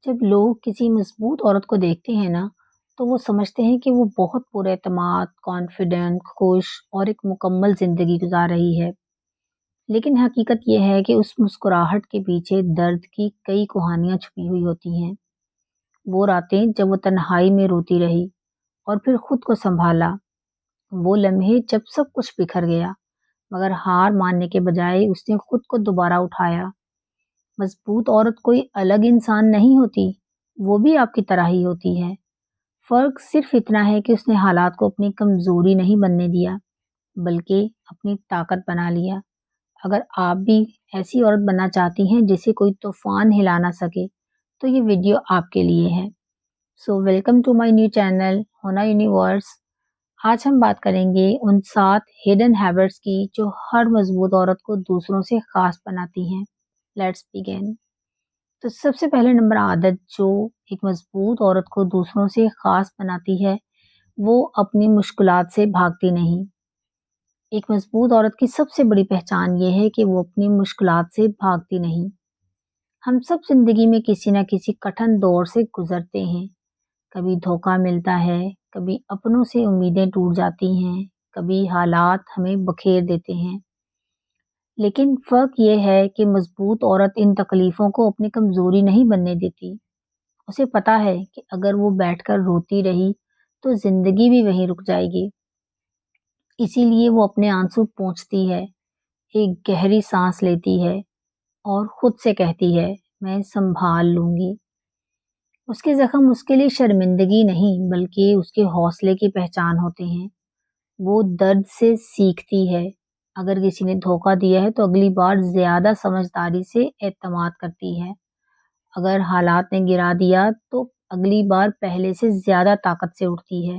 جب لوگ کسی مضبوط عورت کو دیکھتے ہیں نا تو وہ سمجھتے ہیں کہ وہ بہت پر اعتماد، کانفیڈنٹ، خوش اور ایک مکمل زندگی گزار رہی ہے۔ لیکن حقیقت یہ ہے کہ اس مسکراہٹ کے پیچھے درد کی کئی کہانیاں چھپی ہوئی ہوتی ہیں۔ وہ راتیں جب وہ تنہائی میں روتی رہی اور پھر خود کو سنبھالا، وہ لمحے جب سب کچھ بکھر گیا مگر ہار ماننے کے بجائے اس نے خود کو دوبارہ اٹھایا۔ مضبوط عورت کوئی الگ انسان نہیں ہوتی، وہ بھی آپ کی طرح ہی ہوتی ہے۔ فرق صرف اتنا ہے کہ اس نے حالات کو اپنی کمزوری نہیں بننے دیا بلکہ اپنی طاقت بنا لیا۔ اگر آپ بھی ایسی عورت بننا چاہتی ہیں جسے کوئی طوفان ہلا نہ سکے تو یہ ویڈیو آپ کے لیے ہے۔ So welcome to my new channel ہونا یونیورس۔ آج ہم بات کریں گے ان 7 ہڈن ہیبٹس کی جو ہر مضبوط عورت کو دوسروں سے خاص بناتی ہیں۔ Let's begin. تو سب سے پہلے نمبر عادت جو ایک مضبوط عورت کو دوسروں سے خاص بناتی ہے وہ اپنی مشکلات سے بھاگتی نہیں۔ ایک مضبوط عورت کی سب سے بڑی پہچان یہ ہے کہ وہ اپنی مشکلات سے بھاگتی نہیں۔ ہم سب زندگی میں کسی نہ کسی کٹھن دور سے گزرتے ہیں۔ کبھی دھوکہ ملتا ہے، کبھی اپنوں سے امیدیں ٹوٹ جاتی ہیں، کبھی حالات ہمیں بکھیر دیتے ہیں۔ لیکن فرق یہ ہے کہ مضبوط عورت ان تکلیفوں کو اپنی کمزوری نہیں بننے دیتی۔ اسے پتا ہے کہ اگر وہ بیٹھ کر روتی رہی تو زندگی بھی وہیں رک جائے گی۔ اسی لیے وہ اپنے آنسو پونچھتی ہے، ایک گہری سانس لیتی ہے اور خود سے کہتی ہے میں سنبھال لوں گی۔ اس کے زخم اس کے لیے شرمندگی نہیں بلکہ اس کے حوصلے کی پہچان ہوتے ہیں۔ وہ درد سے سیکھتی ہے۔ اگر کسی نے دھوکہ دیا ہے تو اگلی بار زیادہ سمجھداری سے اعتماد کرتی ہے۔ اگر حالات نے گرا دیا تو اگلی بار پہلے سے زیادہ طاقت سے اٹھتی ہے۔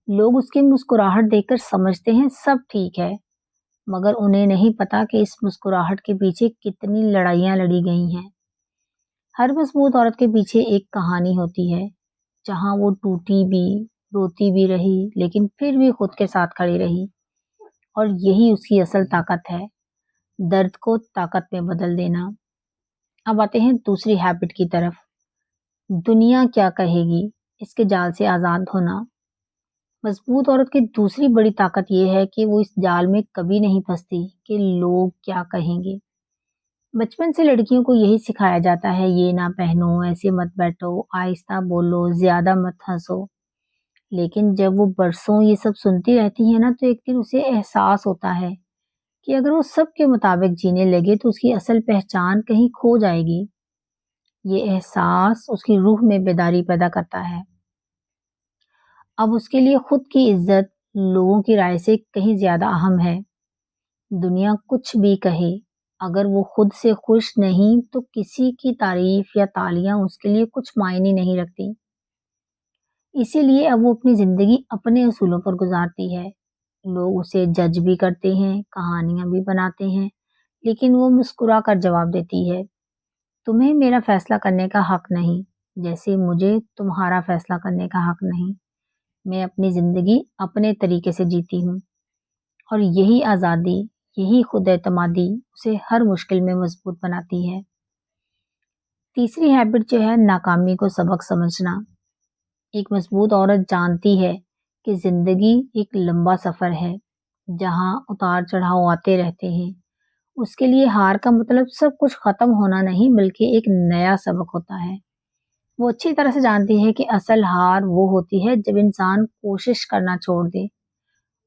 لوگ اس کی مسکراہٹ دیکھ کر سمجھتے ہیں سب ٹھیک ہے، مگر انہیں نہیں پتا کہ اس مسکراہٹ کے پیچھے کتنی لڑائیاں لڑی گئی ہیں۔ ہر مضبوط عورت کے پیچھے ایک کہانی ہوتی ہے، جہاں وہ ٹوٹی بھی، روتی بھی رہی لیکن پھر بھی خود کے ساتھ کھڑی رہی، اور یہی اس کی اصل طاقت ہے، درد کو طاقت میں بدل دینا۔ اب آتے ہیں دوسری ہیبٹ کی طرف، دنیا کیا کہے گی، اس کے جال سے آزاد ہونا۔ مضبوط عورت کی دوسری بڑی طاقت یہ ہے کہ وہ اس جال میں کبھی نہیں پھنستی کہ لوگ کیا کہیں گے۔ بچپن سے لڑکیوں کو یہی سکھایا جاتا ہے، یہ نہ پہنو، ایسے مت بیٹھو، آہستہ بولو، زیادہ مت ہنسو۔ لیکن جب وہ برسوں یہ سب سنتی رہتی ہے نا تو ایک دن اسے احساس ہوتا ہے کہ اگر وہ سب کے مطابق جینے لگے تو اس کی اصل پہچان کہیں کھو جائے گی۔ یہ احساس اس کی روح میں بیداری پیدا کرتا ہے۔ اب اس کے لیے خود کی عزت لوگوں کی رائے سے کہیں زیادہ اہم ہے۔ دنیا کچھ بھی کہے، اگر وہ خود سے خوش نہیں تو کسی کی تعریف یا تالیاں اس کے لیے کچھ معنی نہیں رکھتی۔ اسی لیے اب وہ اپنی زندگی اپنے اصولوں پر گزارتی ہے۔ لوگ اسے جج بھی کرتے ہیں، کہانیاں بھی بناتے ہیں، لیکن وہ مسکرا کر جواب دیتی ہے، تمہیں میرا فیصلہ کرنے کا حق نہیں، جیسے مجھے تمہارا فیصلہ کرنے کا حق نہیں۔ میں اپنی زندگی اپنے طریقے سے جیتی ہوں، اور یہی آزادی، یہی خود اعتمادی اسے ہر مشکل میں مضبوط بناتی ہے۔ تیسری ہیبٹ جو ہے ناکامی کو سبق سمجھنا۔ ایک مضبوط عورت جانتی ہے کہ زندگی ایک لمبا سفر ہے جہاں اتار چڑھاؤ آتے رہتے ہیں۔ اس کے لیے ہار کا مطلب سب کچھ ختم ہونا نہیں بلکہ ایک نیا سبق ہوتا ہے۔ وہ اچھی طرح سے جانتی ہے کہ اصل ہار وہ ہوتی ہے جب انسان کوشش کرنا چھوڑ دے۔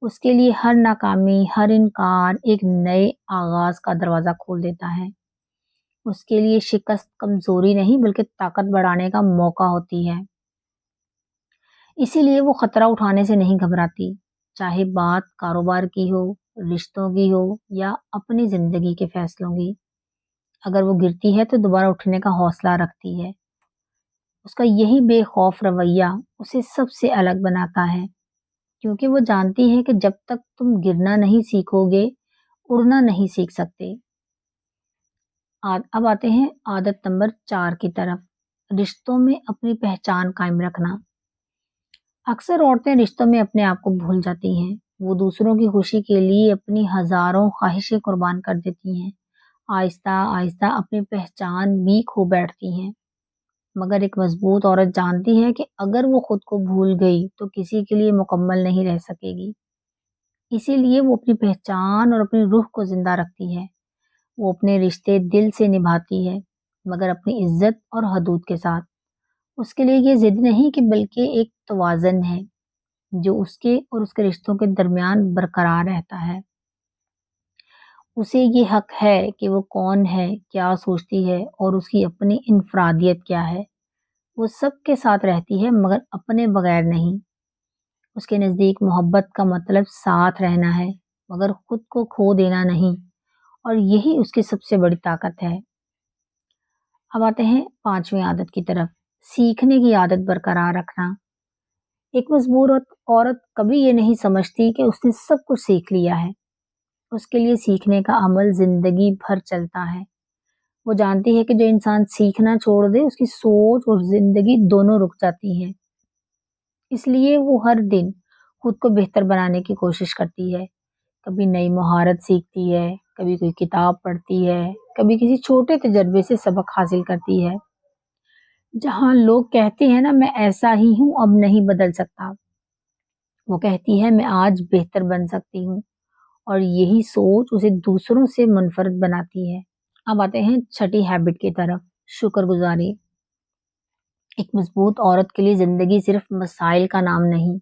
اس کے لیے ہر ناکامی، ہر انکار ایک نئے آغاز کا دروازہ کھول دیتا ہے۔ اس کے لیے شکست کمزوری نہیں بلکہ طاقت بڑھانے کا موقع ہوتی ہے۔ اسی لیے وہ خطرہ اٹھانے سے نہیں گھبراتی، چاہے بات کاروبار کی ہو، رشتوں کی ہو یا اپنی زندگی کے فیصلوں کی۔ اگر وہ گرتی ہے تو دوبارہ اٹھنے کا حوصلہ رکھتی ہے۔ اس کا یہی بے خوف رویہ اسے سب سے الگ بناتا ہے، کیونکہ وہ جانتی ہے کہ جب تک تم گرنا نہیں سیکھو گے، اڑنا نہیں سیکھ سکتے۔ اب آتے ہیں عادت نمبر 4 کی طرف، رشتوں میں اپنی پہچان قائم رکھنا۔ اکثر عورتیں رشتوں میں اپنے آپ کو بھول جاتی ہیں۔ وہ دوسروں کی خوشی کے لیے اپنی ہزاروں خواہشیں قربان کر دیتی ہیں، آہستہ آہستہ اپنی پہچان بھی کھو بیٹھتی ہیں۔ مگر ایک مضبوط عورت جانتی ہے کہ اگر وہ خود کو بھول گئی تو کسی کے لیے مکمل نہیں رہ سکے گی۔ اسی لیے وہ اپنی پہچان اور اپنی روح کو زندہ رکھتی ہے۔ وہ اپنے رشتے دل سے نبھاتی ہے، مگر اپنی عزت اور حدود کے ساتھ۔ اس کے لیے یہ ضد نہیں کہ بلکہ ایک توازن ہے جو اس کے اور اس کے رشتوں کے درمیان برقرار رہتا ہے۔ اسے یہ حق ہے کہ وہ کون ہے، کیا سوچتی ہے اور اس کی اپنی انفرادیت کیا ہے۔ وہ سب کے ساتھ رہتی ہے مگر اپنے بغیر نہیں۔ اس کے نزدیک محبت کا مطلب ساتھ رہنا ہے مگر خود کو کھو دینا نہیں، اور یہی اس کی سب سے بڑی طاقت ہے۔ اب آتے ہیں 5ویں عادت کی طرف، سیکھنے کی عادت برقرار رکھنا۔ ایک مضبوط عورت کبھی یہ نہیں سمجھتی کہ اس نے سب کچھ سیکھ لیا ہے۔ اس کے لیے سیکھنے کا عمل زندگی بھر چلتا ہے۔ وہ جانتی ہے کہ جو انسان سیکھنا چھوڑ دے اس کی سوچ اور زندگی دونوں رک جاتی ہیں۔ اس لیے وہ ہر دن خود کو بہتر بنانے کی کوشش کرتی ہے۔ کبھی نئی مہارت سیکھتی ہے، کبھی کوئی کتاب پڑھتی ہے، کبھی کسی چھوٹے تجربے سے سبق حاصل کرتی ہے۔ جہاں لوگ کہتے ہیں نا میں ایسا ہی ہوں اب نہیں بدل سکتا، وہ کہتی ہے میں آج بہتر بن سکتی ہوں، اور یہی سوچ اسے دوسروں سے منفرد بناتی ہے۔ اب آتے ہیں 6ٹھی ہیبٹ کی طرف، شکر گزاری۔ ایک مضبوط عورت کے لیے زندگی صرف مسائل کا نام نہیں۔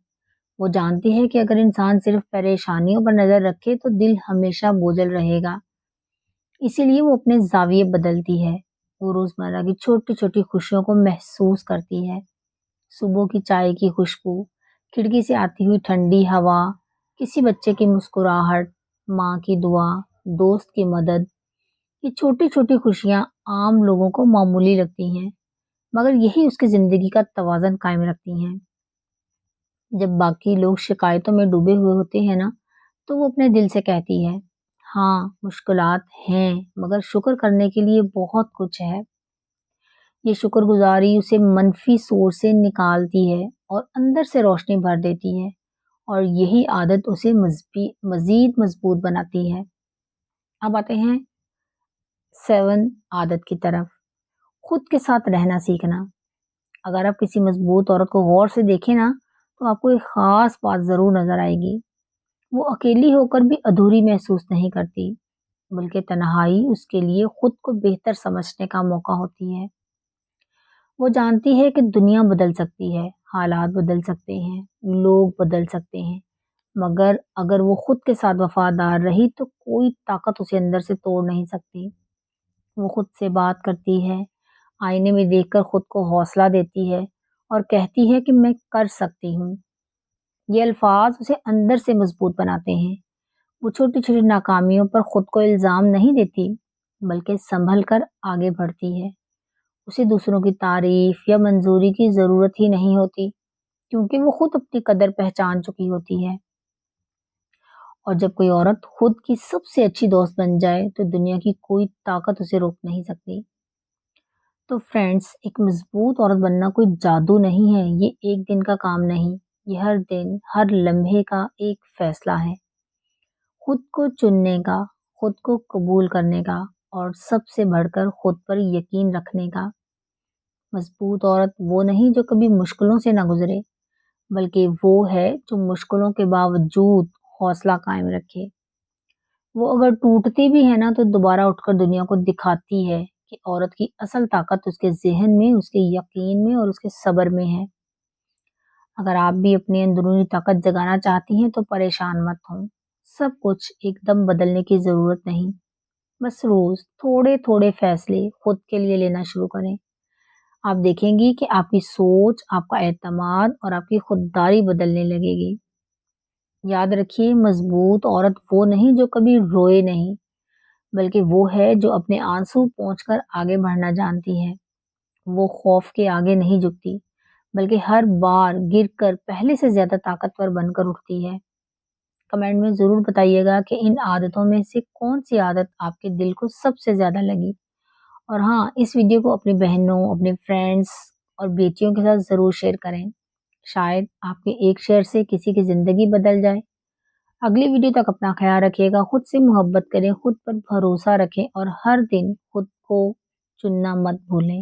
وہ جانتی ہے کہ اگر انسان صرف پریشانیوں پر نظر رکھے تو دل ہمیشہ بوجھل رہے گا۔ اسی لیے وہ اپنے زاویے بدلتی ہے۔ وہ روزمرہ کی چھوٹی چھوٹی خوشیوں کو محسوس کرتی ہے۔ صبح کی چائے کی خوشبو، کھڑکی سے آتی ہوئی ٹھنڈی ہوا، کسی بچے کی مسکراہٹ، ماں کی دعا، دوست کی مدد۔ یہ چھوٹی چھوٹی خوشیاں عام لوگوں کو معمولی لگتی ہیں، مگر یہی اس کی زندگی کا توازن قائم رکھتی ہیں۔ جب باقی لوگ شکایتوں میں ڈوبے ہوئے ہوتے ہیں نا، تو وہ اپنے دل سے کہتی ہے ہاں مشکلات ہیں مگر شکر کرنے کے لیے بہت کچھ ہے۔ یہ شکر گزاری اسے منفی سوچ سے نکالتی ہے اور اندر سے روشنی بھر دیتی ہے، اور یہی عادت اسے مزید مضبوط بناتی ہے۔ اب آتے ہیں 7 عادت کی طرف، خود کے ساتھ رہنا سیکھنا۔ اگر آپ کسی مضبوط عورت کو غور سے دیکھیں نا تو آپ کو ایک خاص بات ضرور نظر آئے گی۔ وہ اکیلی ہو کر بھی ادھوری محسوس نہیں کرتی، بلکہ تنہائی اس کے لیے خود کو بہتر سمجھنے کا موقع ہوتی ہے۔ وہ جانتی ہے کہ دنیا بدل سکتی ہے، حالات بدل سکتے ہیں، لوگ بدل سکتے ہیں، مگر اگر وہ خود کے ساتھ وفادار رہی تو کوئی طاقت اسے اندر سے توڑ نہیں سکتی۔ وہ خود سے بات کرتی ہے، آئینے میں دیکھ کر خود کو حوصلہ دیتی ہے اور کہتی ہے کہ میں کر سکتی ہوں۔ یہ الفاظ اسے اندر سے مضبوط بناتے ہیں۔ وہ چھوٹی چھوٹی ناکامیوں پر خود کو الزام نہیں دیتی، بلکہ سنبھل کر آگے بڑھتی ہے۔ اسے دوسروں کی تعریف یا منظوری کی ضرورت ہی نہیں ہوتی، کیونکہ وہ خود اپنی قدر پہچان چکی ہوتی ہے۔ اور جب کوئی عورت خود کی سب سے اچھی دوست بن جائے تو دنیا کی کوئی طاقت اسے روک نہیں سکتی۔ تو فرینڈز، ایک مضبوط عورت بننا کوئی جادو نہیں ہے، یہ ایک دن کا کام نہیں، یہ ہر دن ہر لمحے کا ایک فیصلہ ہے۔ خود کو چننے کا، خود کو قبول کرنے کا، اور سب سے بڑھ کر خود پر یقین رکھنے کا۔ مضبوط عورت وہ نہیں جو کبھی مشکلوں سے نہ گزرے، بلکہ وہ ہے جو مشکلوں کے باوجود حوصلہ قائم رکھے۔ وہ اگر ٹوٹتی بھی ہے نا تو دوبارہ اٹھ کر دنیا کو دکھاتی ہے کہ عورت کی اصل طاقت اس کے ذہن میں، اس کے یقین میں اور اس کے صبر میں ہے۔ اگر آپ بھی اپنی اندرونی طاقت جگانا چاہتی ہیں تو پریشان مت ہوں، سب کچھ ایک دم بدلنے کی ضرورت نہیں، بس روز تھوڑے تھوڑے فیصلے خود کے لیے لینا شروع کریں۔ آپ دیکھیں گی کہ آپ کی سوچ، آپ کا اعتماد اور آپ کی خودداری بدلنے لگے گی۔ یاد رکھیے، مضبوط عورت وہ نہیں جو کبھی روئے نہیں، بلکہ وہ ہے جو اپنے آنسو پہنچ کر آگے بڑھنا جانتی ہے۔ وہ خوف کے آگے نہیں جھکتی، بلکہ ہر بار گر کر پہلے سے زیادہ طاقتور بن کر اٹھتی ہے۔ کمنٹ میں ضرور بتائیے گا کہ ان عادتوں میں سے کون سی عادت آپ کے دل کو سب سے زیادہ لگی۔ اور ہاں، اس ویڈیو کو اپنی بہنوں، اپنے فرینڈز اور بیٹیوں کے ساتھ ضرور شیئر کریں۔ شاید آپ کے ایک شیئر سے کسی کی زندگی بدل جائے۔ اگلی ویڈیو تک اپنا خیال رکھیے گا، خود سے محبت کریں، خود پر بھروسہ رکھیں اور ہر دن خود کو چننا مت بھولیں۔